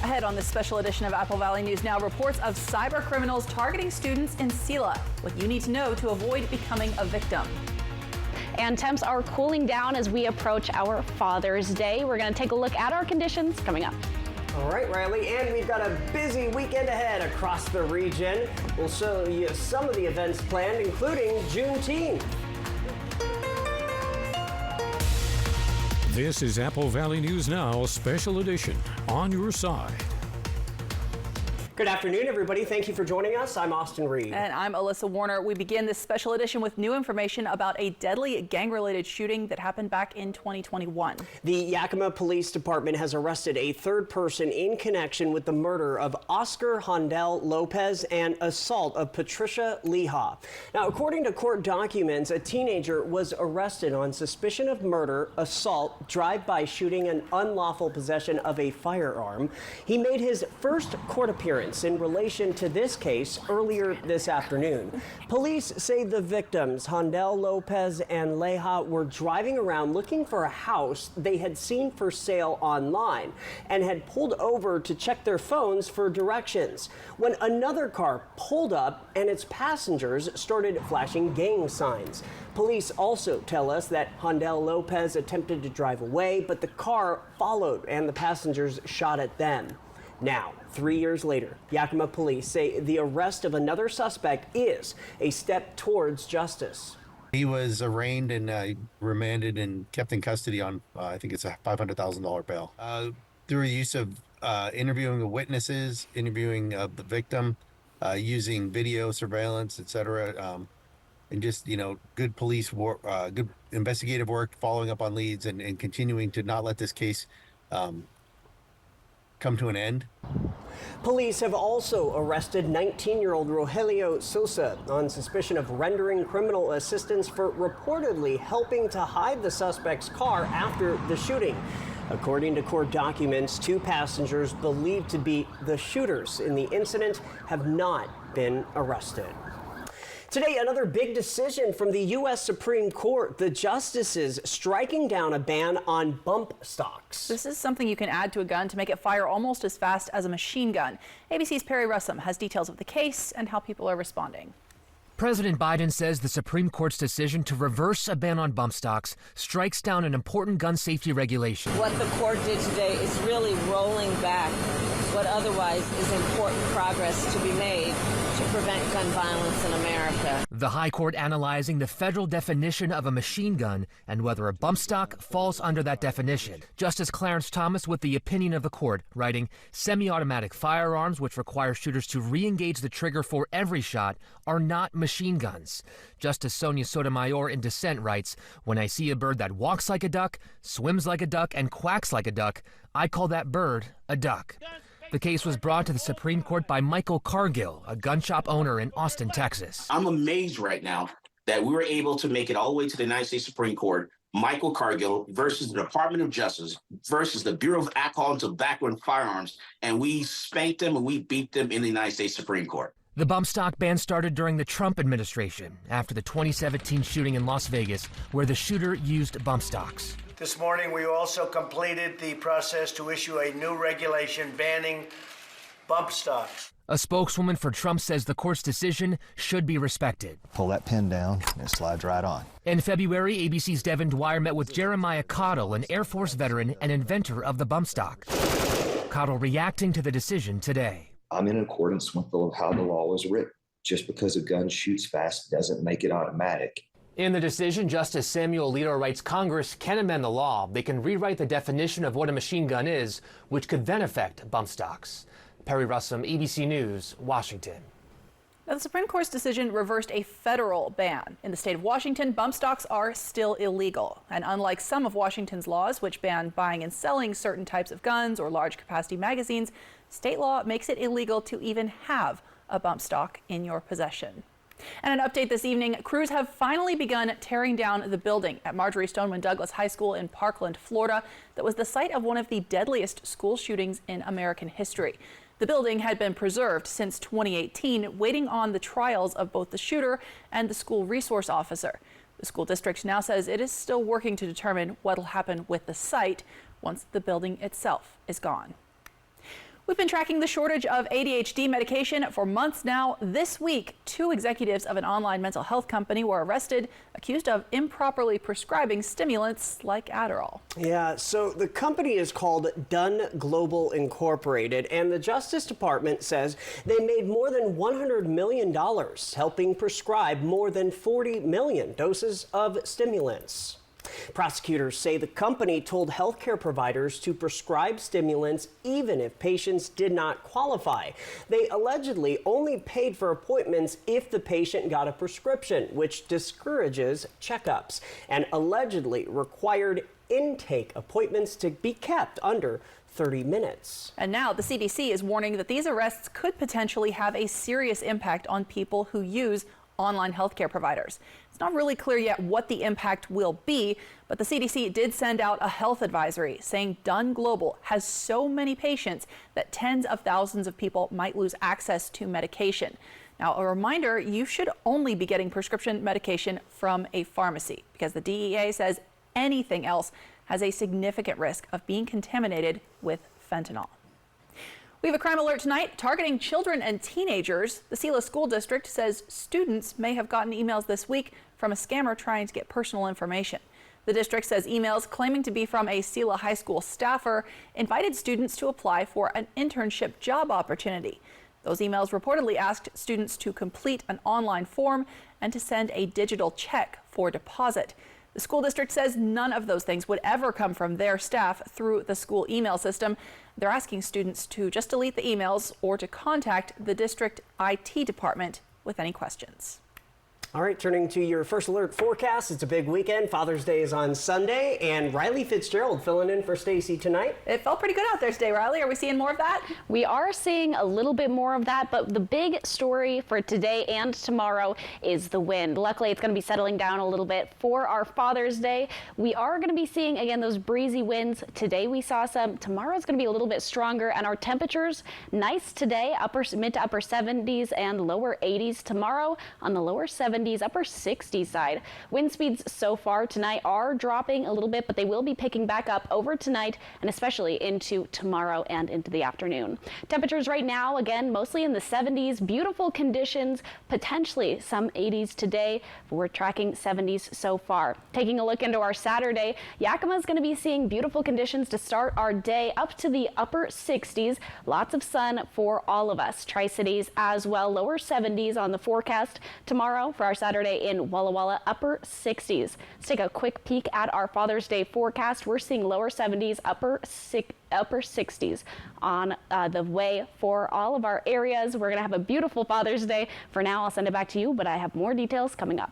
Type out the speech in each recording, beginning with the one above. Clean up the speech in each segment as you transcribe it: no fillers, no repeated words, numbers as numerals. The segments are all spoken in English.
Ahead on this special edition of Apple Valley News Now, reports of cyber criminals targeting students in Sela. What you need to know to avoid becoming a victim. And temps are cooling down as we approach our Father's Day. We're going to take a look at our conditions coming up. All right, Riley, and we've got a busy weekend ahead across the region. We'll show you some of the events planned, including Juneteenth. This is Apple Valley News Now, Special Edition, on your side. Good afternoon, everybody. Thank you for joining us. I'm Austin Reed. And I'm Alyssa Warner. We begin this special edition with new information about a deadly gang-related shooting that happened back in 2021. The Yakima Police Department has arrested a third person in connection with the murder of Oscar Hondel Lopez and assault of Patricia Leha. Now, according to court documents, a teenager was arrested on suspicion of murder, assault, drive-by shooting, and unlawful possession of a firearm. He made his first court appearance in relation to this case earlier this afternoon. Police say the victims, Hondel Lopez and Leha, were driving around looking for a house they had seen for sale online and had pulled over to check their phones for directions when another car pulled up and its passengers started flashing gang signs. Police also tell us that Hondel Lopez attempted to drive away, but the car followed and the passengers shot at them. Now, 3 years later, Yakima police say the arrest of another suspect is a step towards justice. He was arraigned and remanded and kept in custody on, I think it's a $500,000 bail. Through the use of interviewing the witnesses, interviewing the victim, using video surveillance, etc., and just, good police work, good investigative work, following up on leads and continuing to not let this case come to an end. Police have also arrested 19-year-old Rogelio Sosa on suspicion of rendering criminal assistance for reportedly helping to hide the suspect's car after the shooting. According to court documents, two passengers believed to be the shooters in the incident have not been arrested. Today, another big decision from the U.S. Supreme Court. The justices striking down a ban on bump stocks. This is something you can add to a gun to make it fire almost as fast as a machine gun. ABC's Perry Russum has details of the case and how people are responding. President Biden says the Supreme Court's decision to reverse a ban on bump stocks strikes down an important gun safety regulation. What the court did today is really rolling back what otherwise is important progress to be made to prevent gun violence in America. The High Court analyzing the federal definition of a machine gun and whether a bump stock falls under that definition. Justice Clarence Thomas with the opinion of the court, writing, semi-automatic firearms, which require shooters to re-engage the trigger for every shot, are not machine guns. Justice Sonia Sotomayor in dissent writes, when I see a bird that walks like a duck, swims like a duck, and quacks like a duck, I call that bird a duck. The case was brought to the Supreme Court by Michael Cargill, a gun shop owner in Austin, Texas. I'm amazed right now that we were able to make it all the way to the United States Supreme Court. Michael Cargill versus the Department of Justice versus the Bureau of Alcohol and Tobacco and Firearms, and we spanked them and we beat them in the United States Supreme Court. The bump stock ban started during the Trump administration after the 2017 shooting in Las Vegas, where the shooter used bump stocks. This morning, we also completed the process to issue a new regulation banning bump stocks. A spokeswoman for Trump says the court's decision should be respected. Pull that pin down, and it slides right on. In February, ABC's Devin Dwyer met with Jeremiah Cottle, an Air Force veteran and inventor of the bump stock. Cottle reacting to the decision today. I'm in accordance with how the law was written. Just because a gun shoots fast doesn't make it automatic. In the decision, Justice Samuel Alito writes Congress can amend the law. They can rewrite the definition of what a machine gun is, which could then affect bump stocks. Perry Russum, ABC News, Washington. Now, the Supreme Court's decision reversed a federal ban. In the state of Washington, bump stocks are still illegal. And unlike some of Washington's laws, which ban buying and selling certain types of guns or large capacity magazines, state law makes it illegal to even have a bump stock in your possession. And an update this evening, crews have finally begun tearing down the building at Marjorie Stoneman Douglas High School in Parkland, Florida, that was the site of one of the deadliest school shootings in American history. The building had been preserved since 2018, waiting on the trials of both the shooter and the school resource officer. The school district now says it is still working to determine what will happen with the site once the building itself is gone. We've been tracking the shortage of ADHD medication for months now. This week, 2 executives of an online mental health company were arrested, accused of improperly prescribing stimulants like Adderall. Yeah, so the company is called Dunn Global Incorporated, and the Justice Department says they made more than $100 million helping prescribe more than 40 million doses of stimulants. Prosecutors say the company told healthcare providers to prescribe stimulants even if patients did not qualify. They allegedly only paid for appointments if the patient got a prescription, which discourages checkups, and allegedly required intake appointments to be kept under 30 minutes. And now the CDC is warning that these arrests could potentially have a serious impact on people who use online healthcare providers. It's not really clear yet what the impact will be, but the CDC did send out a health advisory saying Dunn Global has so many patients that tens of thousands of people might lose access to medication. Now, a reminder, you should only be getting prescription medication from a pharmacy because the DEA says anything else has a significant risk of being contaminated with fentanyl. We have a crime alert tonight targeting children and teenagers. The Sela School District says students may have gotten emails this week from a scammer trying to get personal information. The district says emails claiming to be from a Sela High School staffer invited students to apply for an internship job opportunity. Those emails reportedly asked students to complete an online form and to send a digital check for deposit. The school district says none of those things would ever come from their staff through the school email system. They're asking students to just delete the emails or to contact the district IT department with any questions. All right, turning to your first alert forecast. It's a big weekend. Father's Day is on Sunday, and Riley Fitzgerald filling in for Stacy tonight. It felt pretty good out there today, Riley. Are we seeing more of that? We are seeing a little bit more of that, but the big story for today and tomorrow is the wind. Luckily, it's going to be settling down a little bit for our Father's Day. We are going to be seeing, again, those breezy winds. Today we saw some. Tomorrow is going to be a little bit stronger, and our temperatures, nice today, mid to upper 70s and lower 80s. Tomorrow on the lower 70s. Upper 60s side. Wind speeds so far tonight are dropping a little bit, but they will be picking back up over tonight and especially into tomorrow and into the afternoon. Temperatures right now, again, mostly in the 70s. Beautiful conditions, potentially some 80s today, but we're tracking 70s so far. Taking a look into our Saturday, Yakima is going to be seeing beautiful conditions to start our day up to the upper 60s. Lots of sun for all of us. Tri-Cities as well, lower 70s on the forecast tomorrow for our Saturday in Walla Walla, upper 60s. Let's take a quick peek at our Father's Day forecast. We're seeing lower 70s, upper 60s on the way for all of our areas. We're going to have a beautiful Father's Day. For now, I'll send it back to you, but I have more details coming up.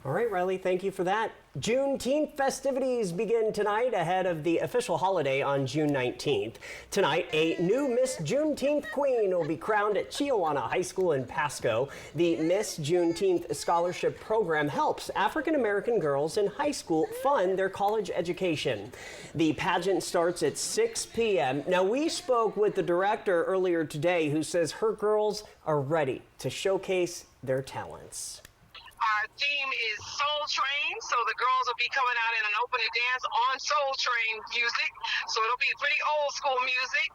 All right, Riley, thank you for that. Juneteenth festivities begin tonight ahead of the official holiday on June 19th. Tonight, a new Miss Juneteenth Queen will be crowned at Chiawana High School in Pasco. The Miss Juneteenth Scholarship Program helps African-American girls in high school fund their college education. The pageant starts at 6 p.m. Now, we spoke with the director earlier today who says her girls are ready to showcase their talents. Our theme is Soul Train, so the girls will be coming out in an opening dance on Soul Train music. So it'll be pretty old school music.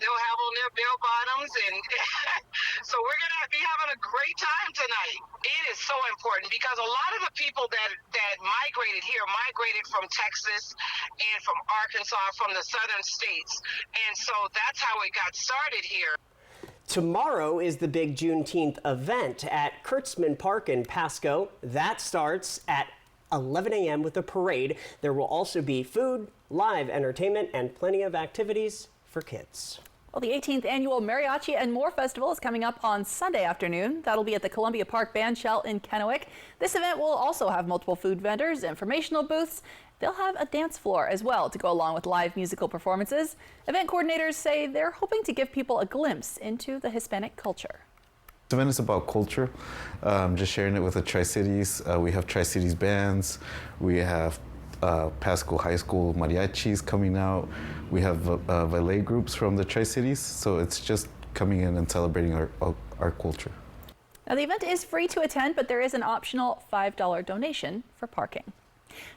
They'll have on their bell bottoms, and so we're going to be having a great time tonight. It is so important because a lot of the people that migrated here migrated from Texas and from Arkansas, from the southern states. And so that's how it got started here. Tomorrow is the big Juneteenth event at Kurtzman Park in Pasco. That starts at 11 a.m. with a parade. There will also be food, live entertainment, and plenty of activities for kids. Well, the 18th annual Mariachi and More Festival is coming up on Sunday afternoon. That'll be at the Columbia Park Bandshell in Kennewick. This event will also have multiple food vendors, informational booths. They'll have a dance floor as well to go along with live musical performances. Event coordinators say they're hoping to give people a glimpse into the Hispanic culture. The event is about culture, just sharing it with the Tri-Cities. We have Tri-Cities bands. We have Pasco High School mariachis coming out. We have ballet groups from the Tri-Cities. So it's just coming in and celebrating our culture. Now, the event is free to attend, but there is an optional $5 donation for parking.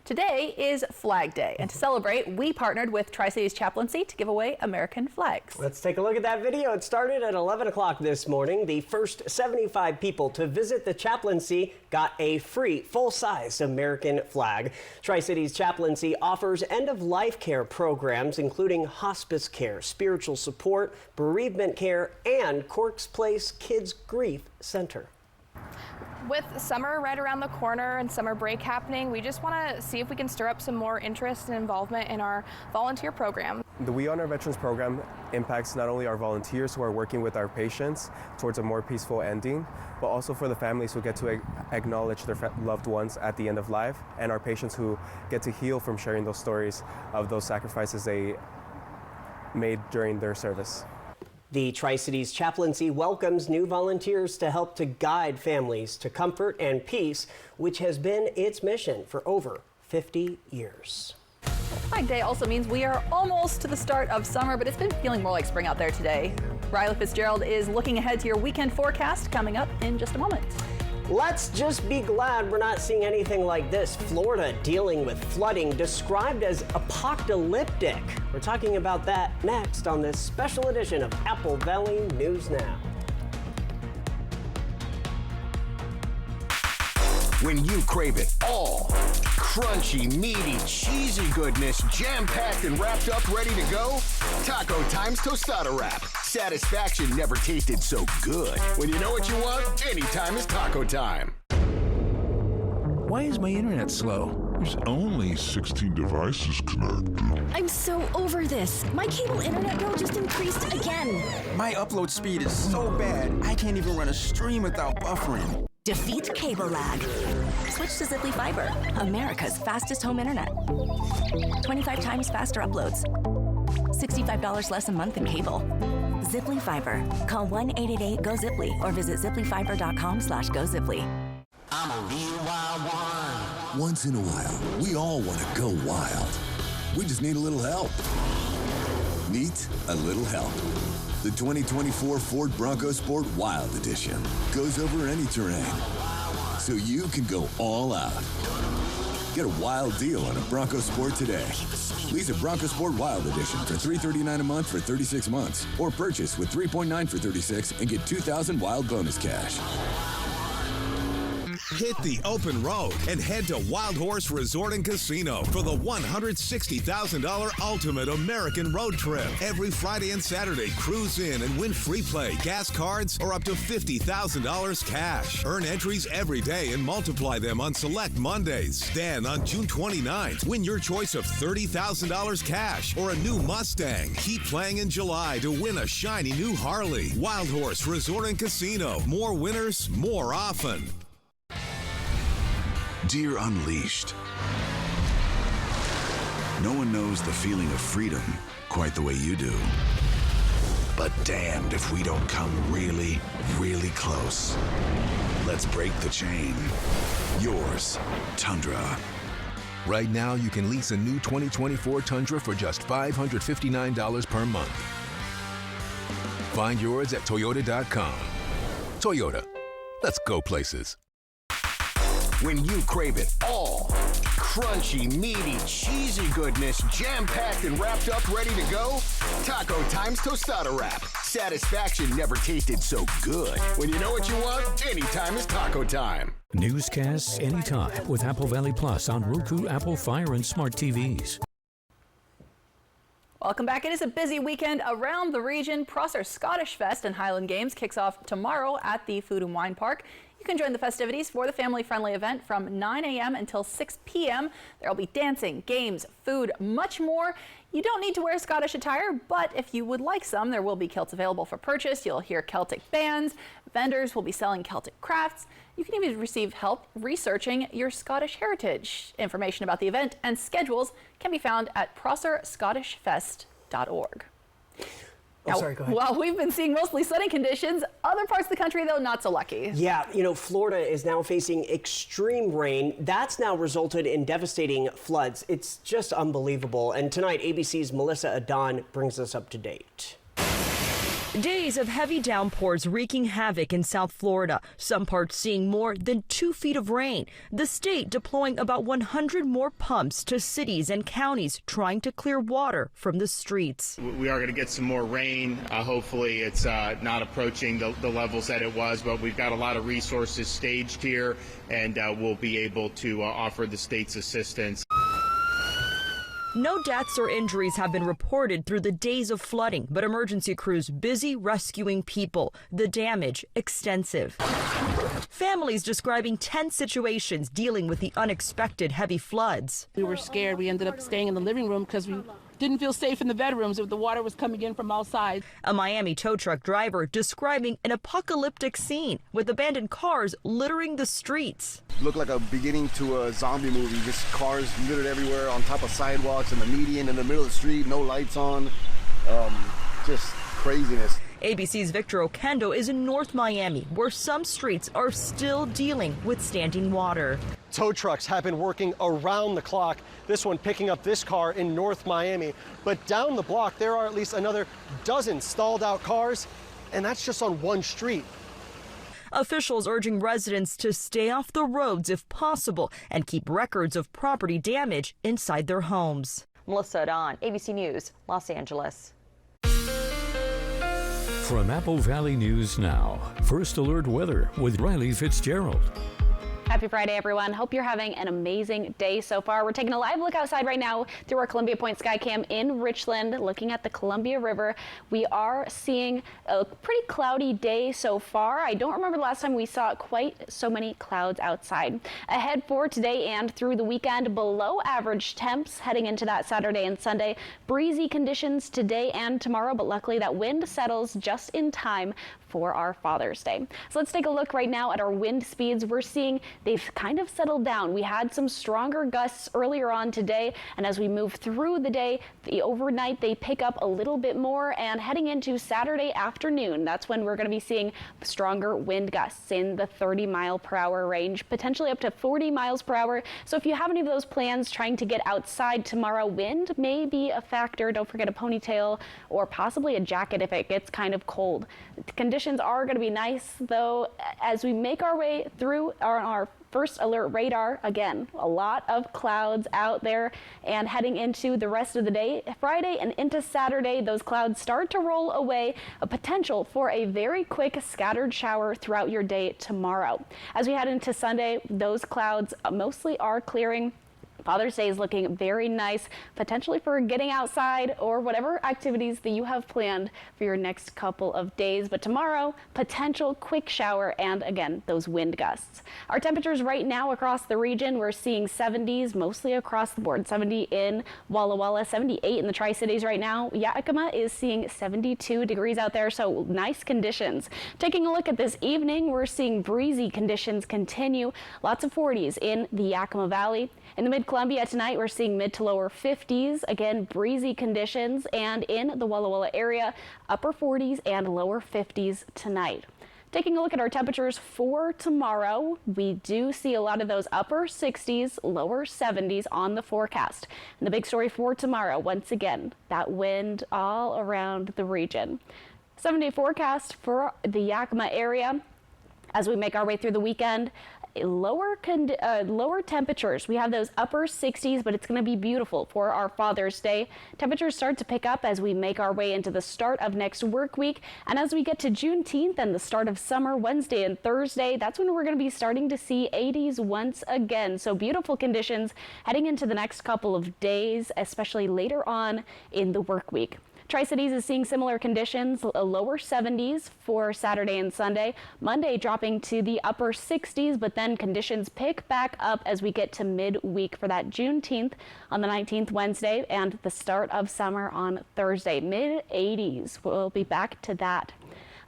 Today is Flag Day, and to celebrate, we partnered with Tri-Cities Chaplaincy to give away American flags. Let's take a look at that video. It started at 11 o'clock this morning. The first 75 people to visit the chaplaincy got a free full-size American flag. Tri-Cities Chaplaincy offers end-of-life care programs, including hospice care, spiritual support, bereavement care, and Corks Place Kids Grief Center. With summer right around the corner and summer break happening, we just want to see if we can stir up some more interest and involvement in our volunteer program. The We Honor Veterans program impacts not only our volunteers who are working with our patients towards a more peaceful ending, but also for the families who get to acknowledge their loved ones at the end of life, and our patients who get to heal from sharing those stories of those sacrifices they made during their service. The Tri-Cities Chaplaincy welcomes new volunteers to help to guide families to comfort and peace, which has been its mission for over 50 years. Flag Day also means we are almost to the start of summer, but it's been feeling more like spring out there today. Riley Fitzgerald is looking ahead to your weekend forecast coming up in just a moment. Let's just be glad we're not seeing anything like this. Florida dealing with flooding described as apocalyptic. We're talking about that next on this special edition of Apple Valley News Now. When you crave it all, crunchy, meaty, cheesy goodness, jam-packed and wrapped up, ready to go? Taco Time's Tostada Wrap. Satisfaction never tasted so good. When you know what you want, anytime is taco time. Why is my internet slow? There's only 16 devices connected. I'm so over this. My cable internet bill just increased again. My upload speed is so bad, I can't even run a stream without buffering. Defeat cable lag. Switch to Ziply Fiber, America's fastest home internet. 25 times faster uploads. $65 less a month in cable. Ziply Fiber. Call 1-888-GO-ZIPLY or visit ziplyfiber.com/GoZiply. I'm a real wild one. Once in a while, we all want to go wild. We just need a little help. Meet a little help. The 2024 Ford Bronco Sport Wild Edition goes over any terrain, so you can go all out. Get a wild deal on a Bronco Sport today. Lease a Bronco Sport Wild Edition for $339 a month for 36 months, or purchase with $3.9 for 36 and get $2,000 wild bonus cash. Hit the open road and head to Wild Horse Resort and Casino for the $160,000 Ultimate American Road Trip. Every Friday and Saturday, cruise in and win free play, gas cards, or up to $50,000 cash. Earn entries every day and multiply them on select Mondays. Then on June 29th, win your choice of $30,000 cash or a new Mustang. Keep playing in July to win a shiny new Harley. Wild Horse Resort and Casino. More winners, more often. Deer Unleashed. No one knows the feeling of freedom quite the way you do. But damned if we don't come really, really close. Let's break the chain. Yours, Tundra. Right now, you can lease a new 2024 Tundra for just $559 per month. Find yours at Toyota.com. Toyota. Let's go places. When you crave it all, crunchy, meaty, cheesy goodness, jam-packed and wrapped up, ready to go? Taco Time's Tostada Wrap. Satisfaction never tasted so good. When you know what you want, anytime is taco time. Newscasts anytime with Apple Valley Plus on Roku, Apple Fire, and smart TVs. Welcome back. It is a busy weekend around the region. Prosser Scottish Fest and Highland Games kicks off tomorrow at the Food and Wine Park. You can join the festivities for the family-friendly event from 9 a.m. until 6 p.m. There will be dancing, games, food, much more. You don't need to wear Scottish attire, but if you would like some, there will be kilts available for purchase. You'll hear Celtic bands. Vendors will be selling Celtic crafts. You can even receive help researching your Scottish heritage. Information about the event and schedules can be found at prosserscottishfest.org. Oh, sorry, go ahead. While we've been seeing mostly sunny conditions, other parts of the country, though, not so lucky. Yeah, you know, Florida is now facing extreme rain. That's now resulted in devastating floods. It's just unbelievable. And tonight, ABC's Melissa Adon brings us up to date. Days of heavy downpours wreaking havoc in South Florida, some parts seeing more than 2 feet of rain. The state deploying about 100 more pumps to cities and counties trying to clear water from the streets. We are going to get some more rain. Hopefully it's not approaching the levels that it was, but we've got a lot of resources staged here, and we'll be able to offer the state's assistance. No deaths or injuries have been reported through the days of flooding, but emergency crews busy rescuing people. The damage extensive. Families describing tense situations dealing with the unexpected heavy floods. We were scared. We ended up staying in the living room because we didn't feel safe in the bedrooms if the water was coming in from outside. A Miami tow truck driver describing an apocalyptic scene with abandoned cars littering the streets. Looked like a beginning to a zombie movie, just cars littered everywhere on top of sidewalks, in the median, in the middle of the street, no lights on, just craziness. ABC's Victor Oquendo is in North Miami, where some streets are still dealing with standing water. Tow trucks have been working around the clock, this one picking up this car in North Miami. But down the block, there are at least another dozen stalled out cars, and that's just on one street. Officials urging residents to stay off the roads if possible and keep records of property damage inside their homes. Melissa Don, ABC News, Los Angeles. From Apple Valley News Now, First Alert Weather with Riley Fitzgerald. Happy Friday, everyone. Hope you're having an amazing day so far. We're taking a live look outside right now through our Columbia Point Skycam in Richland, looking at the Columbia River. We are seeing a pretty cloudy day so far. I don't remember the last time we saw quite so many clouds outside. Ahead for today and through the weekend, below average temps heading into that Saturday and Sunday. Breezy conditions today and tomorrow, but luckily that wind settles just in time for our Father's Day. So let's take a look right now at our wind speeds. We're seeing they've kind of settled down. We had some stronger gusts earlier on today, and as we move through the day, the overnight they pick up a little bit more, and heading into Saturday afternoon, that's when we're going to be seeing stronger wind gusts in the 30-mile-per-hour range, potentially up to 40 miles per hour. So if you have any of those plans trying to get outside tomorrow, wind may be a factor. Don't forget a ponytail or possibly a jacket if it gets kind of cold. Conditions are going to be nice, though, as we make our way through our first alert radar. Again, a lot of clouds out there, and heading into the rest of the day, Friday and into Saturday, those clouds start to roll away, a potential for a very quick scattered shower throughout your day tomorrow. As we head into Sunday, those clouds mostly are clearing. Father's Day is looking very nice, potentially for getting outside or whatever activities that you have planned for your next couple of days. But tomorrow, potential quick shower and, again, those wind gusts. Our temperatures right now across the region, we're seeing 70s mostly across the board. 70 in Walla Walla, 78 in the Tri-Cities right now. Yakima is seeing 72 degrees out there, so nice conditions. Taking a look at this evening, we're seeing breezy conditions continue. Lots of 40s in the Yakima Valley. In the Mid-Columbia tonight, we're seeing mid to lower 50s. Again, breezy conditions. And in the Walla Walla area, upper 40s and lower 50s tonight. Taking a look at our temperatures for tomorrow, we do see a lot of those upper 60s, lower 70s on the forecast. And the big story for tomorrow, once again, that wind all around the region. 7-day forecast for the Yakima area as we make our way through the weekend. Lower temperatures. We have those upper 60s, but it's going to be beautiful for our Father's Day. Temperatures start to pick up as we make our way into the start of next work week. And as we get to Juneteenth and the start of summer, Wednesday and Thursday, that's when we're going to be starting to see 80s once again. So beautiful conditions heading into the next couple of days, especially later on in the work week. Tri-Cities is seeing similar conditions, lower 70s for Saturday and Sunday. Monday dropping to the upper 60s, but then conditions pick back up as we get to midweek for that Juneteenth on the 19th Wednesday and the start of summer on Thursday. Mid-80s, we'll be back to that.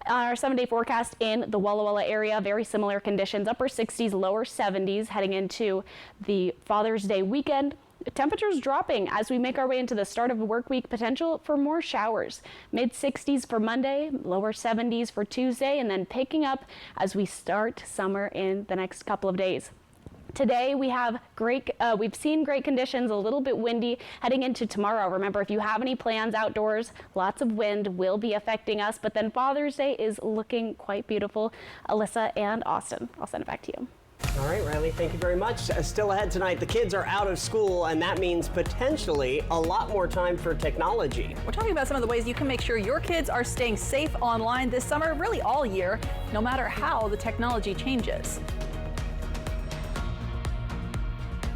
Our 7-day forecast in the Walla Walla area, very similar conditions, upper 60s, lower 70s heading into the Father's Day weekend. Temperatures dropping as we make our way into the start of the work week, potential for more showers. Mid 60s for Monday, lower 70s for Tuesday, and then picking up as we start summer in the next couple of days. Today we've seen great conditions, a little bit windy heading into tomorrow. Remember, if you have any plans outdoors, lots of wind will be affecting us, but then Father's Day is looking quite beautiful. Alyssa and Austin, I'll send it back to you. All right, Riley, thank you very much. Still ahead tonight, the kids are out of school, and that means potentially a lot more time for technology. We're talking about some of the ways you can make sure your kids are staying safe online this summer, really all year, no matter how the technology changes.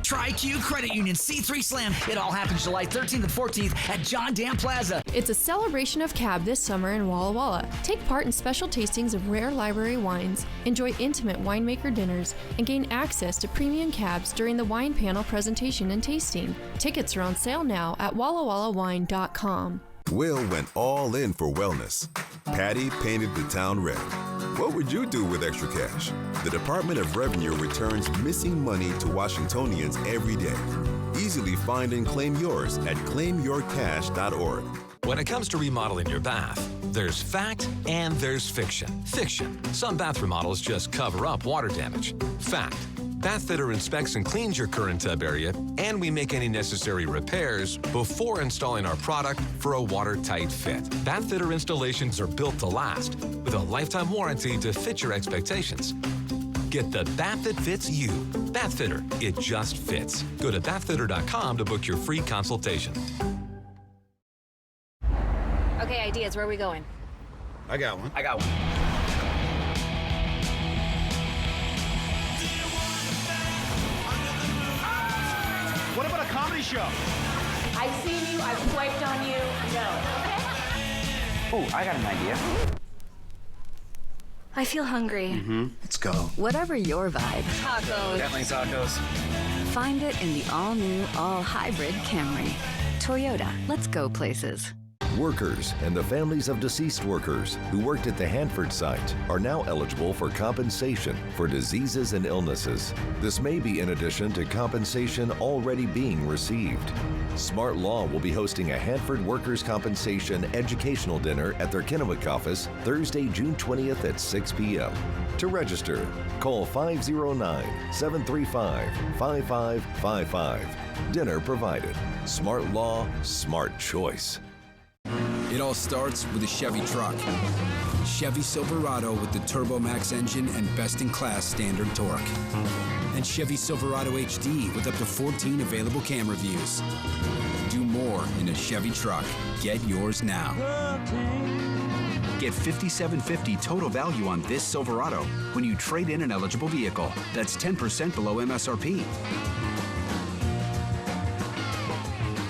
Tri-Q Credit Union C3 Slam. It all happens July 13th and 14th at John Dam Plaza. It's a celebration of cab this summer in Walla Walla. Take part in special tastings of rare library wines, enjoy intimate winemaker dinners, and gain access to premium cabs during the wine panel presentation and tasting. Tickets are on sale now at wallawallawine.com. Will went all in for wellness. Patty painted the town red. What would you do with extra cash? The Department of Revenue returns missing money to Washingtonians every day. Easily find and claim yours at claimyourcash.org. When it comes to remodeling your bath, there's fact and there's fiction. Fiction. Some bath remodels just cover up water damage. Fact. Bathfitter inspects and cleans your current tub area, and we make any necessary repairs before installing our product for a watertight fit. Bathfitter installations are built to last, with a lifetime warranty to fit your expectations. Get the bath that fits you. Bathfitter, it just fits. Go to bathfitter.com to book your free consultation. Okay, ideas, where are we going? I got one. What about a comedy show? I've seen you, I've swiped on you. No. Oh, I got an idea. I feel hungry. Let's go. Whatever your vibe, Tacos. Definitely tacos. find it in the all-new, all-hybrid Camry. Toyota, let's go places. Workers and the families of deceased workers who worked at the Hanford site are now eligible for compensation for diseases and illnesses. This may be in addition to compensation already being received. Smart Law will be hosting a Hanford Workers' Compensation educational dinner at their Kennewick office Thursday, June 20th at 6 p.m. To register, call 509-735-5555. Dinner provided. Smart Law, smart choice. It all starts with a Chevy truck. Chevy Silverado with the Turbo Max engine and best-in-class standard torque. And Chevy Silverado HD with up to 14 available camera views. Do more in a Chevy truck. Get yours now. Get $5,750 total value on this Silverado when you trade in an eligible vehicle. That's 10% below MSRP.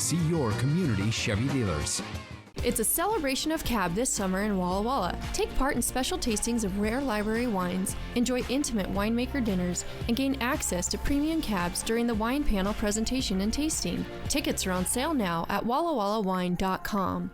See your community Chevy dealers. It's a celebration of cab this summer in Walla Walla. Take part in special tastings of rare library wines, enjoy intimate winemaker dinners, and gain access to premium cabs during the wine panel presentation and tasting. Tickets are on sale now at wallawallawine.com.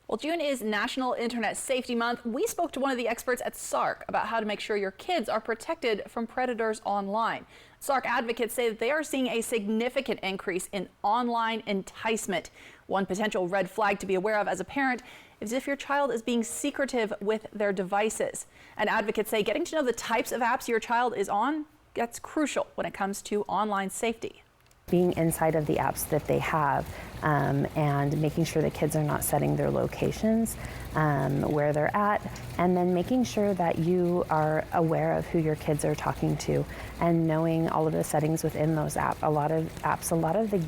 Well, June is National Internet Safety Month. We spoke to one of the experts at SARC about how to make sure your kids are protected from predators online. SARC advocates say that they are seeing a significant increase in online enticement. One potential red flag to be aware of as a parent is if your child is being secretive with their devices. And advocates say getting to know the types of apps your child is on, that's crucial when it comes to online safety. Being inside of the apps that they have and making sure the kids are not setting their locations, where they're at, and then making sure that you are aware of who your kids are talking to and knowing all of the settings within those apps. A lot of the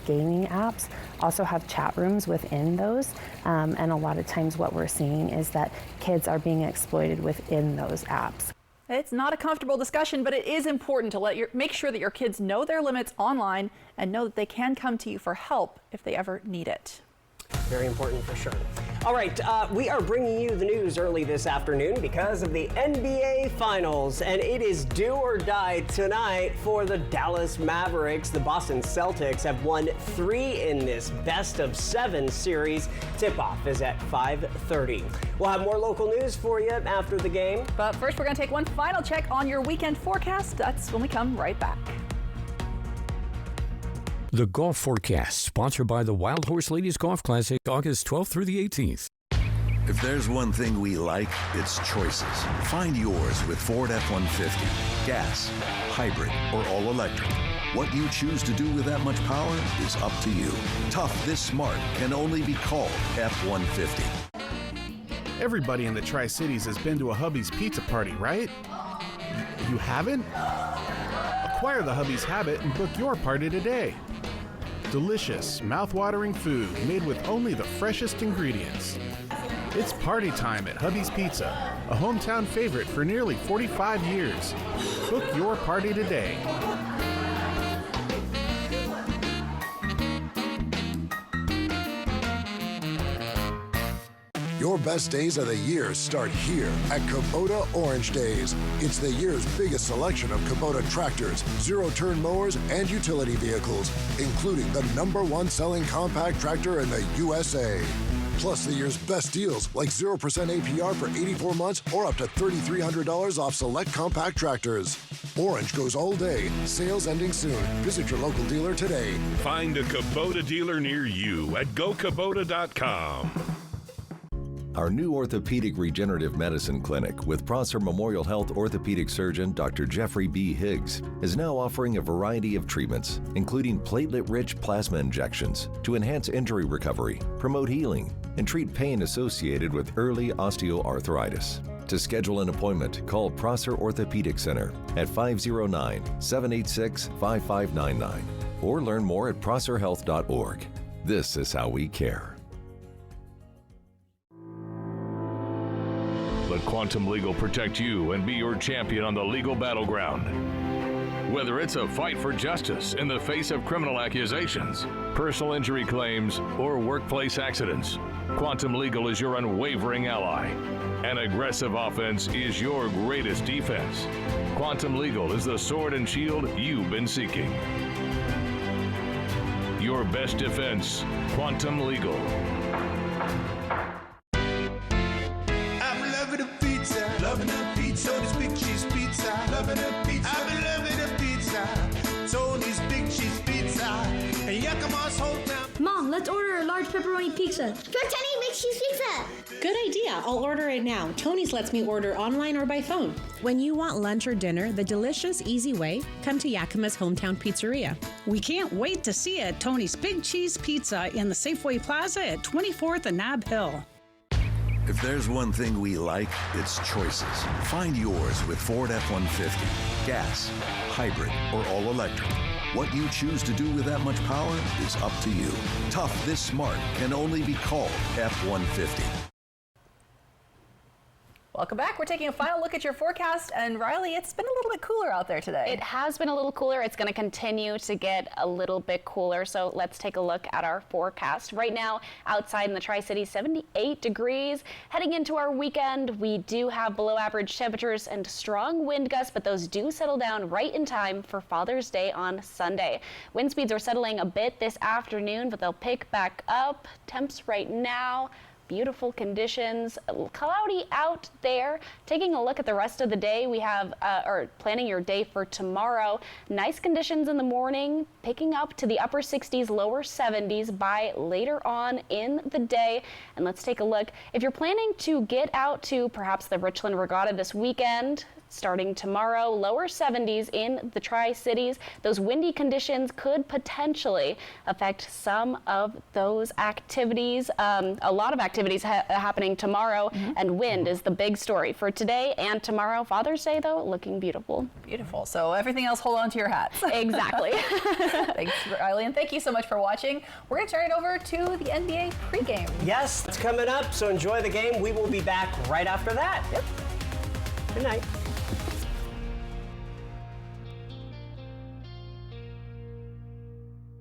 gaming apps also have chat rooms within those, and a lot of times what we're seeing is that kids are being exploited within those apps. It's not a comfortable discussion, but it is important to make sure that your kids know their limits online and know that they can come to you for help if they ever need it. Very important for sure. All right, we are bringing you the news early this afternoon because of the NBA Finals, and it is do or die tonight for the Dallas Mavericks. The Boston Celtics have won 3 in this best-of-7 series. Tip-off is at 5:30. We'll have more local news for you after the game. But first, we're going to take one final check on your weekend forecast. That's when we come right back. The Golf Forecast, sponsored by the Wild Horse Ladies Golf Classic, August 12th through the 18th. If there's one thing we like, it's choices. Find yours with Ford F-150. Gas, hybrid, or all electric. What you choose to do with that much power is up to you. Tough this smart can only be called F-150. Everybody in the Tri-Cities has been to a Hubby's Pizza Party, right? You haven't? Acquire the Hubby's habit and book your party today. Delicious, mouth-watering food made with only the freshest ingredients. It's party time at Hubby's Pizza, a hometown favorite for nearly 45 years. Book your party today. Your best days of the year start here at Kubota Orange Days. It's the year's biggest selection of Kubota tractors, zero-turn mowers, and utility vehicles, including the #1 selling compact tractor in the USA. Plus the year's best deals, like 0% APR for 84 months or up to $3,300 off select compact tractors. Orange goes all day. Sales ending soon. Visit your local dealer today. Find a Kubota dealer near you at gokubota.com. Our new orthopedic regenerative medicine clinic with Prosser Memorial Health orthopedic surgeon Dr. Jeffrey B. Higgs is now offering a variety of treatments, including platelet-rich plasma injections to enhance injury recovery, promote healing, and treat pain associated with early osteoarthritis. To schedule an appointment, call Prosser Orthopedic Center at 509-786-5599 or learn more at prosserhealth.org. This is how we care. Let Quantum Legal protect you and be your champion on the legal battleground. Whether it's a fight for justice in the face of criminal accusations, personal injury claims, or workplace accidents, Quantum Legal is your unwavering ally. An aggressive offense is your greatest defense. Quantum Legal is the sword and shield you've been seeking. Your best defense, Quantum Legal. Loving a pizza, Tony's Big Cheese Pizza. Loving a pizza, I've been loving a pizza. Tony's Big Cheese Pizza. And Yakima's hometown. Mom, let's order a large pepperoni pizza. For Tony Big Cheese Pizza. Good idea. I'll order it now. Tony's lets me order online or by phone. When you want lunch or dinner the delicious, easy way, come to Yakima's Hometown Pizzeria. We can't wait to see you at Tony's Big Cheese Pizza in the Safeway Plaza at 24th and Nob Hill. If there's one thing we like, it's choices. Find yours with Ford F-150. Gas, hybrid, or all electric. What you choose to do with that much power is up to you. Tough this smart can only be called F-150. Welcome back. We're taking a final look at your forecast, and Riley, it's been a little bit cooler out there today. It has been a little cooler. It's going to continue to get a little bit cooler, so let's take a look at our forecast. Right now, outside in the Tri-Cities, 78 degrees. Heading into our weekend, we do have below average temperatures and strong wind gusts, but those do settle down right in time for Father's Day on Sunday. Wind speeds are settling a bit this afternoon, but they'll pick back up. Temps right now, beautiful conditions, cloudy out there. Taking a look at the rest of the day, we have, or planning your day for tomorrow, nice conditions in the morning, picking up to the upper 60s, lower 70s by later on in the day. And let's take a look. If you're planning to get out to perhaps the Richland Regatta this weekend, starting tomorrow, lower 70s in the Tri-Cities. Those windy conditions could potentially affect some of those activities. A lot of activities happening tomorrow, and wind is the big story for today and tomorrow. Father's Day, though, looking beautiful. Beautiful. So everything else, hold on to your hats. Exactly. Thanks, Riley, and thank you so much for watching. We're going to turn it over to the NBA pregame. Yes, it's coming up, so enjoy the game. We will be back right after that. Yep. Good night.